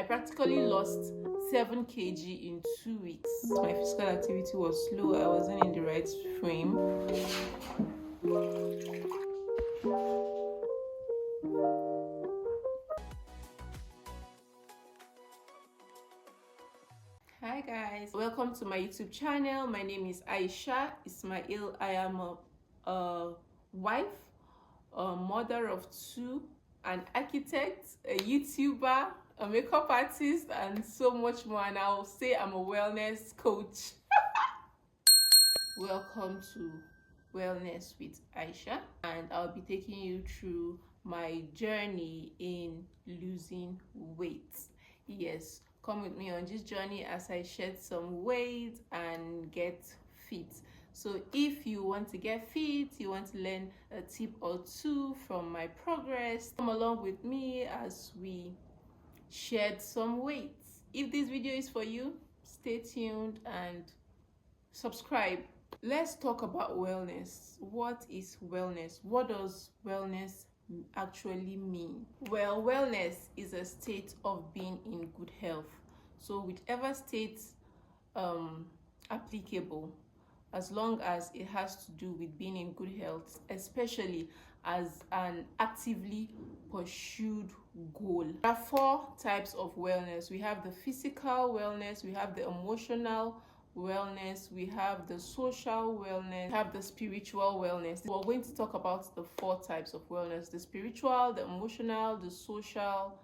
practically lost 7 kg in 2 weeks. My physical activity was slow. I wasn't in the right frame. Hi guys, welcome to my YouTube channel. My name is Aisha Ismail. I am a wife, a mother of 2, an architect, a YouTuber, a makeup artist, and so much more. And I'll say I'm a wellness coach. Welcome to Wellness with Aisha, and I'll be taking you through my journey in losing weight. Yes, come with me on this journey as I shed some weight and get fit. So if you want to get fit, you want to learn a tip or 2 from my progress, come along with me as we shed some weight. If this video is for you, stay tuned and subscribe. Let's talk about wellness. What is wellness? What does wellness actually mean? Well, wellness is a state of being in good health. So whichever state applicable, as long as it has to do with being in good health, especially as an actively pursued goal. There are 4 types of wellness. We have the physical wellness, we have the emotional wellness, we have the social wellness, we have the spiritual wellness. We're going to talk about the 4 types of wellness: the spiritual, the emotional, the social,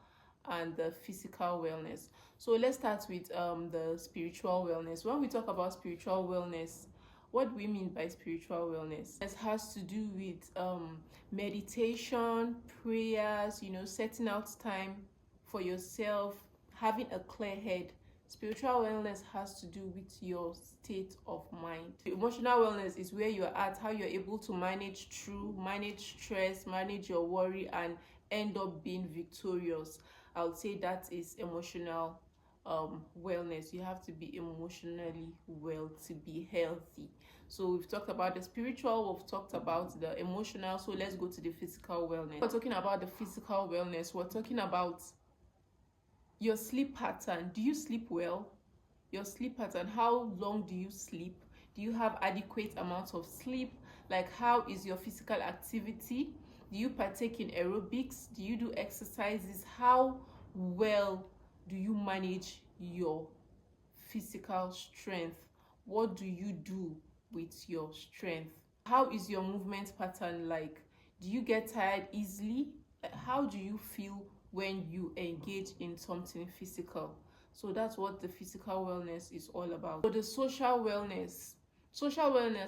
and the physical wellness. So let's start with the spiritual wellness. When we talk about spiritual wellness, what do we mean by spiritual wellness? It has to do with meditation, prayers, setting out time for yourself, having a clear head. Spiritual wellness has to do with your state of mind. Emotional wellness is where you're at, how you're able to manage stress, manage your worry, and end up being victorious. I would say that is emotional wellness. You have to be emotionally well to be healthy. So we've talked about the spiritual, we've talked about the emotional, so let's go to the physical wellness. We're talking about the physical wellness. We're talking about your sleep pattern. Do you sleep well? Your sleep pattern. How long do you sleep? Do you have adequate amounts of sleep? Like, how is your physical activity? Do you partake in aerobics? Do you do exercises? How well do you manage your physical strength? What do you do with your strength? How is your movement pattern like? Do you get tired easily? How do you feel when you engage in something physical? So that's what the physical wellness is all about. So the social wellness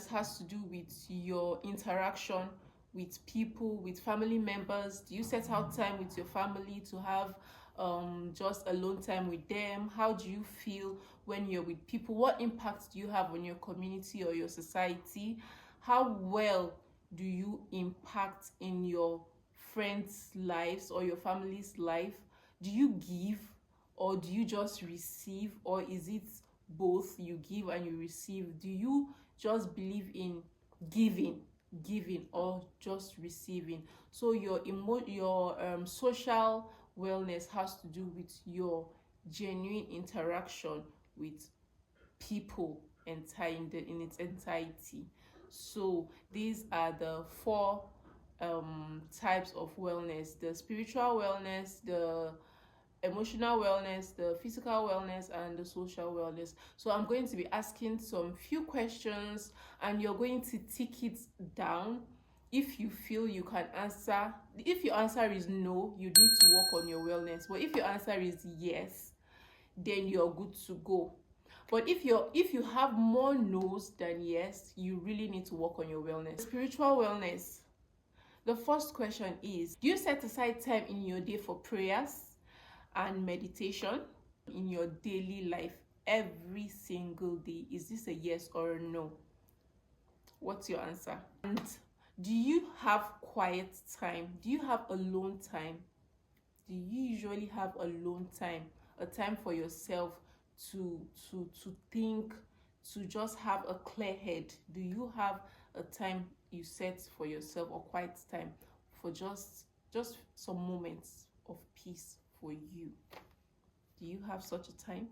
has to do with your interaction with people, with family members. Do you set out time with your family to have just alone time with them? How do you feel when you're with people? What impact do you have on your community or your society? How well do you impact in your friends' lives or your family's life? Do you give, or do you just receive, or is it both? You give and you receive. Do you just believe in giving or just receiving? So your social wellness has to do with your genuine interaction with people in its entirety. So these are the 4 types of wellness: the spiritual wellness, the emotional wellness, the physical wellness, and the social wellness. So I'm going to be asking some few questions, and you're going to tick it down if you feel you can answer. If your answer is no, you need to work on your wellness. But if your answer is yes, then you're good to go. But if you have more no's than yes, you really need to work on your wellness. Spiritual wellness. The first question is, do you set aside time in your day for prayers and meditation in your daily life every single day? Is this a yes or a no? What's your answer? And do you have quiet time? Do you have alone time? Do you usually have alone time, a time for yourself to think, to just have a clear head? Do you have a time you set for yourself, or quiet time for just some moments of peace for you? Do you have such a time?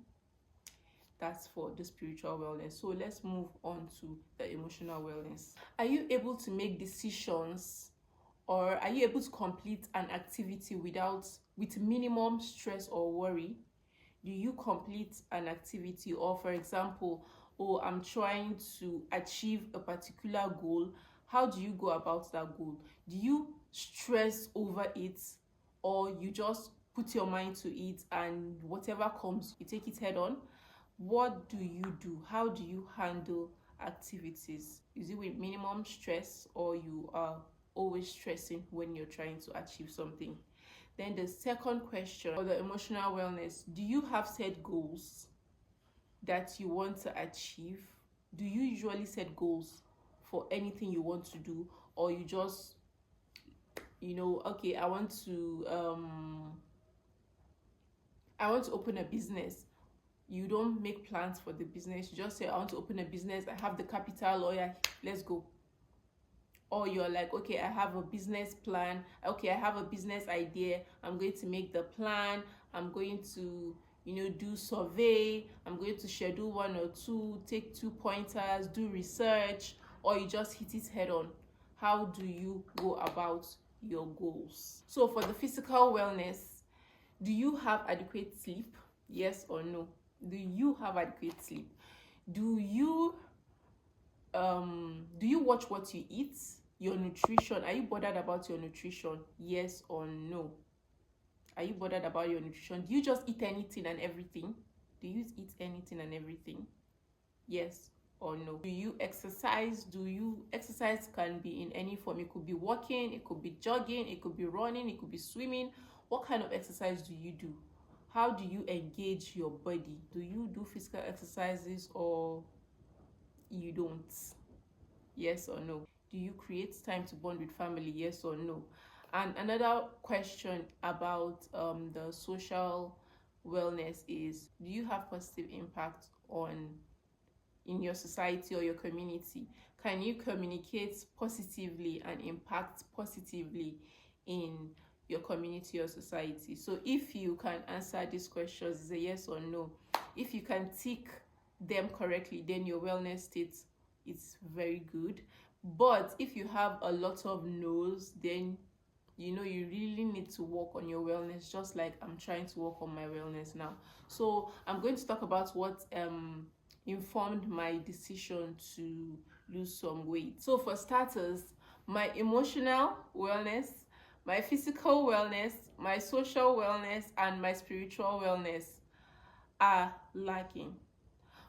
That's for the spiritual wellness. So let's move on to the emotional wellness. Are you able to make decisions, or are you able to complete an activity with minimum stress or worry? Do you complete an activity, or for example, oh, I'm trying to achieve a particular goal. How do you go about that goal? Do you stress over it, or you just put your mind to it and whatever comes, you take it head on? What do you do? How do you handle activities? Is it with minimum stress, or you are always stressing when you're trying to achieve something? Then the second question, for the emotional wellness, do you have set goals that you want to achieve? Do you usually set goals for anything you want to do, or you just, okay, I want to open a business. You don't make plans for the business. You just say, I want to open a business. I have the capital. Oh yeah, let's go. Or you're like, okay, I have a business plan. Okay, I have a business idea. I'm going to make the plan. I'm going to, do survey. I'm going to schedule 1 or 2, take 2 pointers, do research, or you just hit it head on. How do you go about your goals? So for the physical wellness, do you have adequate sleep? Yes or no? Do you have adequate sleep? Do you watch what you eat? Your nutrition, are you bothered about your nutrition? Yes or no? Are you bothered about your nutrition? Do you just eat anything and everything? Do you eat anything and everything? Yes or no? Do you exercise? Exercise can be in any form. It could be walking, it could be jogging, it could be running, it could be swimming. What kind of exercise do you do? How do you engage your body? Do you do physical exercises, or you don't? Yes or no? Do you create time to bond with family? Yes or no? And another question about the social wellness is, do you have positive impact in your society or your community? Can you communicate positively and impact positively in your community or society? So if you can answer these questions, it's a yes or no. If you can tick them correctly, then your wellness state is very good. But if you have a lot of no's, then you really need to work on your wellness, just like I'm trying to work on my wellness now. So I'm going to talk about what informed my decision to lose some weight. So for starters, my emotional wellness, my physical wellness, my social wellness, and my spiritual wellness are lacking.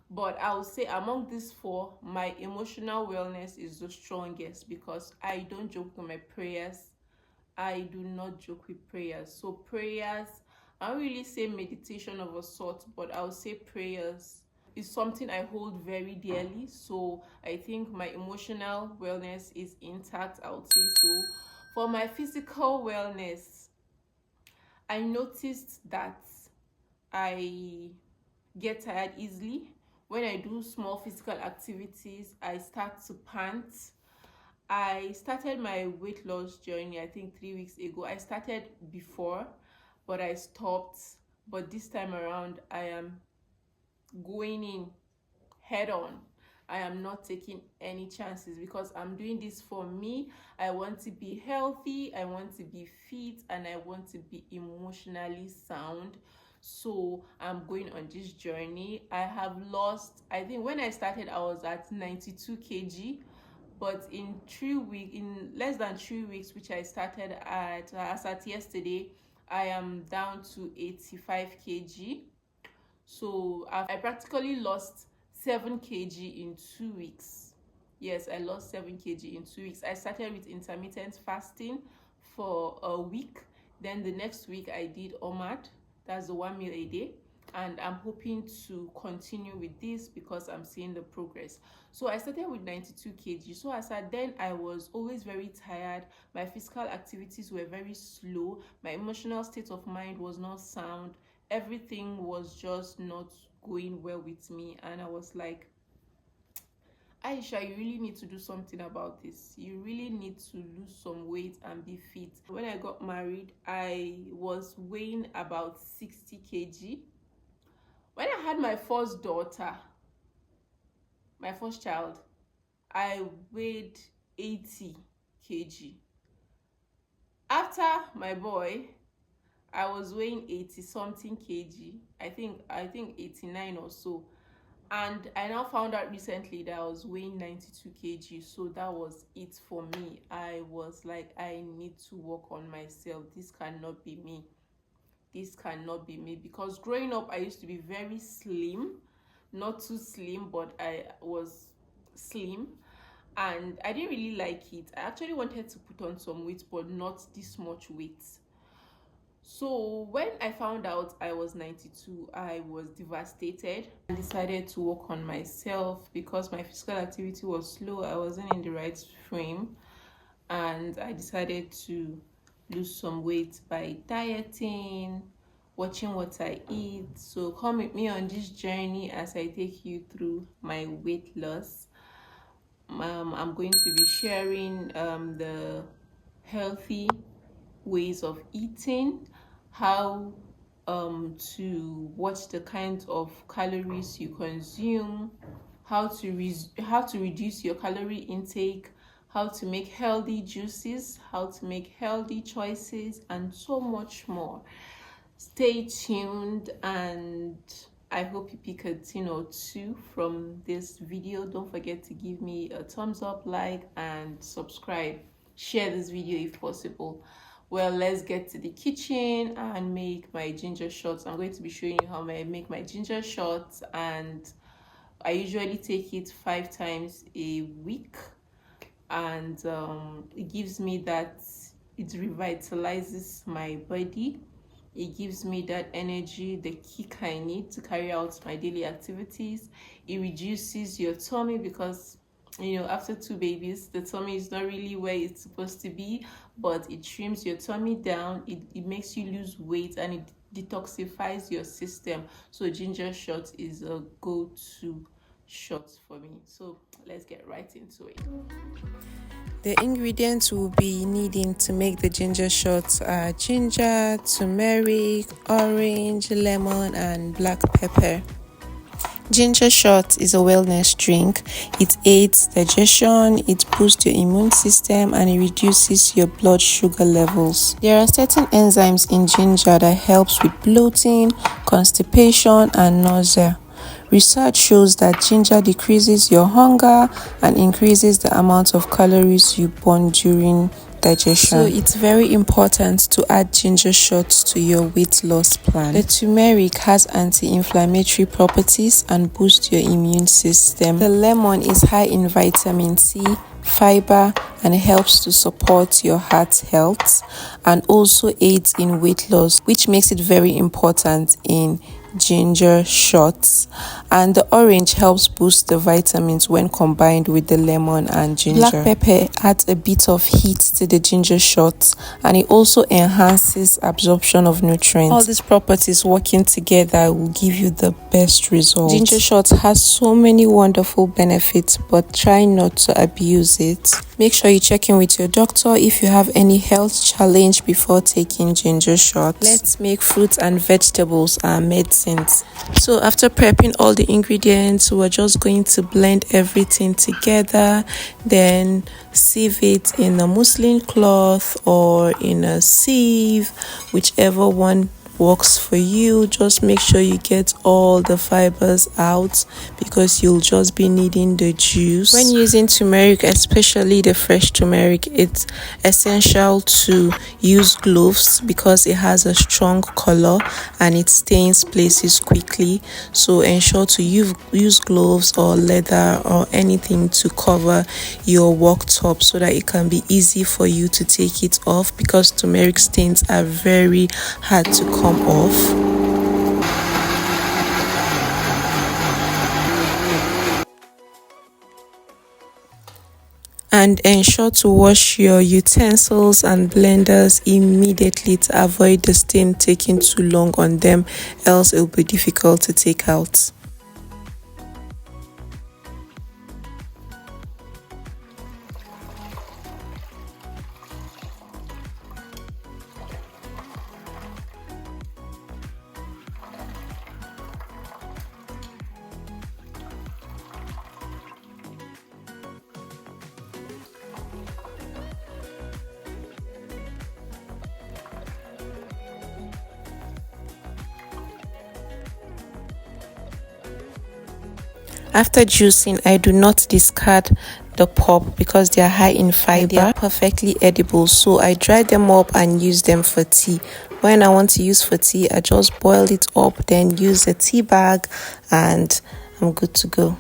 But I would say among these 4, my emotional wellness is the strongest, because I don't joke with my prayers. I do not joke with prayers. So prayers, I don't really say meditation of a sort, but I would say prayers is something I hold very dearly. So I think my emotional wellness is intact, I would say so. For my physical wellness, I noticed that I get tired easily. When I do small physical activities, I start to pant. I started my weight loss journey, I think 3 weeks ago. I started before, but I stopped. But this time around, I am going in head on. I am not taking any chances, because I'm doing this for me. I want to be healthy, I want to be fit, and I want to be emotionally sound. So I'm going on this journey. I have lost, I think when I started, I was at 92 kg. But in less than 3 weeks, which I started as at yesterday, I am down to 85 kg. So I practically lost 7 kg in 2 weeks. Yes, I lost 7 kg in 2 weeks. I started with intermittent fasting for a week. Then the next week I did OMAD. That's the 1 meal a day. And I'm hoping to continue with this, because I'm seeing the progress. So I started with 92 kg. So as at then, I was always very tired. My physical activities were very slow. My emotional state of mind was not sound. Everything was just not going well with me. And I was like, Aisha, you really need to do something about this. You really need to lose some weight and be fit. When I got married, I was weighing about 60 kg. When I had my first daughter, my first child, I weighed 80 kg. After my boy, I was weighing 80 something kg. I think 89 or so. And I now found out recently that I was weighing 92 kg. So that was it for me. I was like, I need to work on myself. This cannot be me. This cannot be me. Because growing up, I used to be very slim. Not too slim, but I was slim. And I didn't really like it. I actually wanted to put on some weight, but not this much weight. So when I found out I was 92, I was devastated. I decided to work on myself because my physical activity was slow. I wasn't in the right frame, and I decided to lose some weight by dieting, watching what I eat. So come with me on this journey as I take you through my weight loss. I'm going to be sharing the healthy ways of eating, how to watch the kinds of calories you consume, how to reduce your calorie intake, how to make healthy juices, how to make healthy choices, and so much more. Stay tuned, and I hope you pick a thing or two from this video. Don't forget to give me a thumbs up, like, and subscribe. Share this video if possible. Well, let's get to the kitchen and make my ginger shots. I'm going to be showing you how I make my ginger shots, and I usually take it 5 times a week, and it gives me that, it revitalizes my body. It gives me that energy, the kick I need to carry out my daily activities. It reduces your tummy because, after 2 babies, the tummy is not really where it's supposed to be, but it trims your tummy down. It makes you lose weight, and it detoxifies your system. So ginger shot is a go-to shot for me. So let's get right into it. The ingredients we'll be needing to make the ginger shots are ginger, turmeric, orange, lemon, and black pepper. Ginger shot is a wellness drink. It aids digestion, it boosts your immune system, and it reduces your blood sugar levels. There are certain enzymes in ginger that helps with bloating, constipation, and nausea. Research shows that ginger decreases your hunger and increases the amount of calories you burn during digestion. So it's very important to add ginger shots to your weight loss plan. The turmeric has anti-inflammatory properties and boosts your immune system. The lemon is high in vitamin C, fiber, and helps to support your heart health, and also aids in weight loss, which makes it very important in ginger shots. And the orange helps boost the vitamins when combined with the lemon and ginger. Black pepper adds a bit of heat to the ginger shots, and it also enhances absorption of nutrients. All these properties working together will give you the best results. Ginger shots has so many wonderful benefits, but try not to abuse it. Make sure you check in with your doctor if you have any health challenge before taking ginger shots. Let's make fruits and vegetables our medicines. So after prepping all the ingredients, we're just going to blend everything together, then sieve it in a muslin cloth or in a sieve, whichever one works for you. Just make sure you get all the fibers out because you'll just be needing the juice. When using turmeric, especially the fresh turmeric, it's essential to use gloves because it has a strong color and it stains places quickly. So ensure to use gloves or leather or anything to cover your worktop so that it can be easy for you to take it off, because turmeric stains are very hard to come off. And ensure to wash your utensils and blenders immediately to avoid the stain taking too long on them, else it will be difficult to take out. After juicing, I do not discard the pulp because they are high in fiber. They are perfectly edible, so I dry them up and use them for tea. When I want to use for tea, I just boil it up, then use a tea bag, and I'm good to go.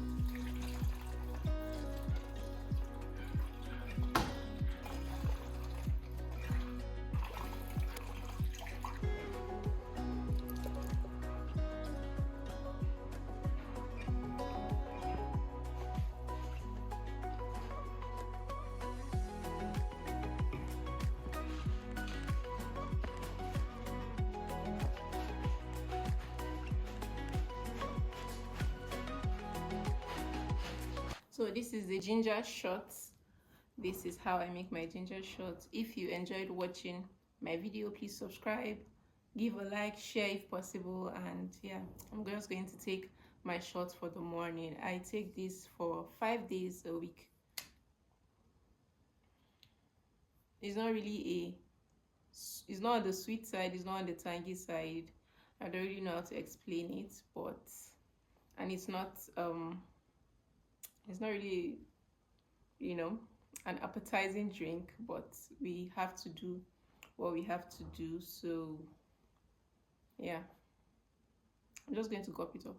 So this is the ginger shots. This is how I make my ginger shots. If you enjoyed watching my video, please subscribe, give a like, share if possible, and yeah, I'm just going to take my shots for the morning. I take this for 5 days a week. It's not really it's not on the sweet side, it's not on the tangy side. I don't really know how to explain it, but and it's not really, you know, an appetizing drink, but we have to do what we have to do. So yeah, I'm just going to gulp it up.